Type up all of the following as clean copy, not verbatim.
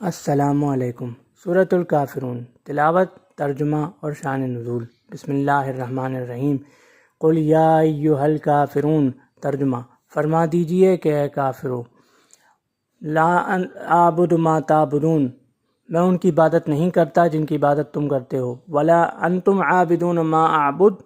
السلام علیکم۔ سورۃ الکافرون، تلاوت، ترجمہ اور شان نزول۔ بسم اللہ الرحمن الرحیم۔ قل یا ایھا الکافرون، ترجمہ، فرما دیجئے کہ اے کافرو، لا اعبد ما تعبدون، میں ان کی عبادت نہیں کرتا جن کی عبادت تم کرتے ہو، ولا انتم عابدون ما اعبد،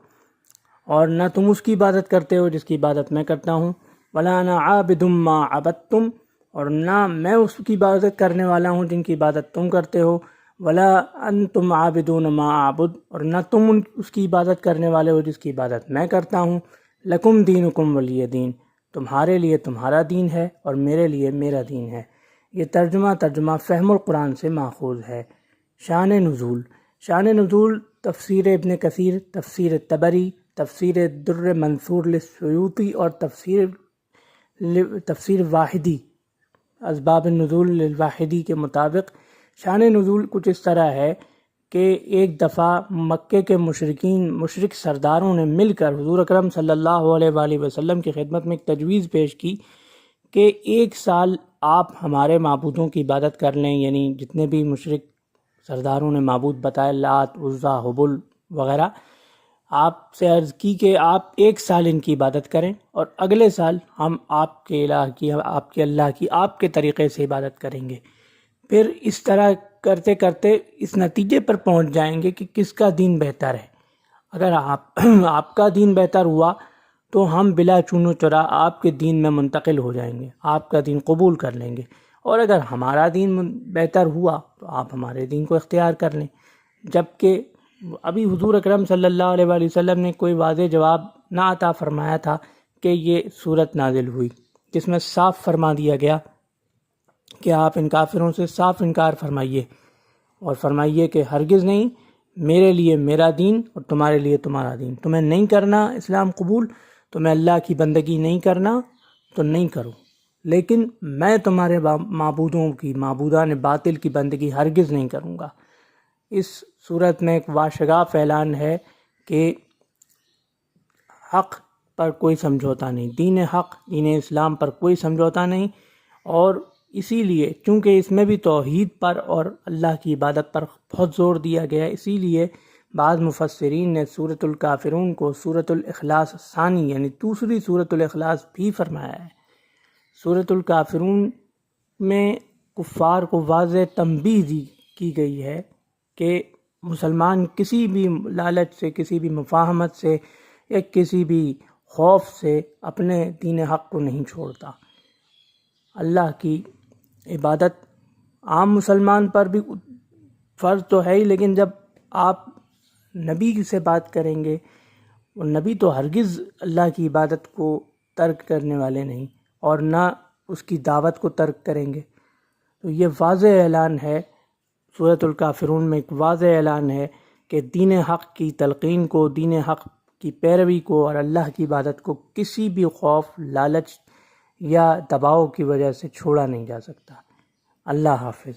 اور نہ تم اس کی عبادت کرتے ہو جس کی عبادت میں کرتا ہوں، ولا انا عابد ما عبدتم، اور نہ میں اس کی عبادت کرنے والا ہوں جن کی عبادت تم کرتے ہو، ولا انتم عابدون ما اعبد، اور نہ تم اس کی عبادت کرنے والے ہو جس کی عبادت میں کرتا ہوں، لکم دینکم ولی دین، تمہارے لیے تمہارا دین ہے اور میرے لیے میرا دین ہے۔ یہ ترجمہ فہم القرآن سے ماخوذ ہے۔ شان نزول۔ شان نزول تفسیر ابن کثیر، تفسیر طبری، تفسیر در منثور للسیوطی اور تفسیر واحدی اسباب النزول للواحدی کے مطابق شان نزول کچھ اس طرح ہے کہ ایک دفعہ مکے کے مشرک سرداروں نے مل کر حضور اکرم صلی اللہ علیہ وآلہ وسلم کی خدمت میں ایک تجویز پیش کی کہ 1 سال آپ ہمارے معبودوں کی عبادت کر لیں، یعنی جتنے بھی مشرک سرداروں نے معبود بتائے، لات، عزیٰ، حبل وغیرہ، آپ سے عرض کی کہ آپ 1 سال ان کی عبادت کریں اور اگلے سال ہم آپ کے الہ کی، آپ کے اللہ کی آپ کے طریقے سے عبادت کریں گے۔ پھر اس طرح کرتے کرتے اس نتیجے پر پہنچ جائیں گے کہ کس کا دین بہتر ہے۔ اگر آپ کا دین بہتر ہوا تو ہم بلا چون و چرا آپ کے دین میں منتقل ہو جائیں گے، آپ کا دین قبول کر لیں گے، اور اگر ہمارا دین بہتر ہوا تو آپ ہمارے دین کو اختیار کر لیں۔ جبکہ ابھی حضور اکرم صلی اللہ علیہ وآلہ وسلم نے کوئی واضح جواب نہ عطا فرمایا تھا کہ یہ صورت نازل ہوئی جس میں صاف فرما دیا گیا کہ آپ ان کافروں سے صاف انکار فرمائیے اور فرمائیے کہ ہرگز نہیں، میرے لیے میرا دین اور تمہارے لیے تمہارا دین، تمہیں نہیں کرنا اسلام قبول، تمہیں اللہ کی بندگی نہیں کرنا تو نہیں کرو، لیکن میں تمہارے معبودوں کی، معبودان باطل کی بندگی ہرگز نہیں کروں گا۔ اس صورت میں ایک واشگاف اعلان ہے کہ حق پر کوئی سمجھوتا نہیں، دین حق، دین اسلام پر کوئی سمجھوتا نہیں، اور اسی لیے چونکہ اس میں بھی توحید پر اور اللہ کی عبادت پر بہت زور دیا گیا ہے، اسی لیے بعض مفسرین نے سورۃ الکافرون کو سورۃ الاخلاص ثانی یعنی دوسری سورۃ الاخلاص بھی فرمایا ہے۔ سورۃ الکافرون میں کفار کو واضح تنبیہ کی گئی ہے کہ مسلمان کسی بھی لالچ سے، کسی بھی مفاہمت سے یا کسی بھی خوف سے اپنے دین حق کو نہیں چھوڑتا۔ اللہ کی عبادت عام مسلمان پر بھی فرض تو ہے ہی، لیکن جب آپ نبی سے بات کریں گے، وہ نبی تو ہرگز اللہ کی عبادت کو ترک کرنے والے نہیں اور نہ اس کی دعوت کو ترک کریں گے۔ تو یہ واضح اعلان ہے، سورۃ الکافرون میں ایک واضح اعلان ہے کہ دین حق کی تلقین کو، دین حق کی پیروی کو اور اللہ کی عبادت کو کسی بھی خوف، لالچ یا دباؤ کی وجہ سے چھوڑا نہیں جا سکتا۔ اللہ حافظ۔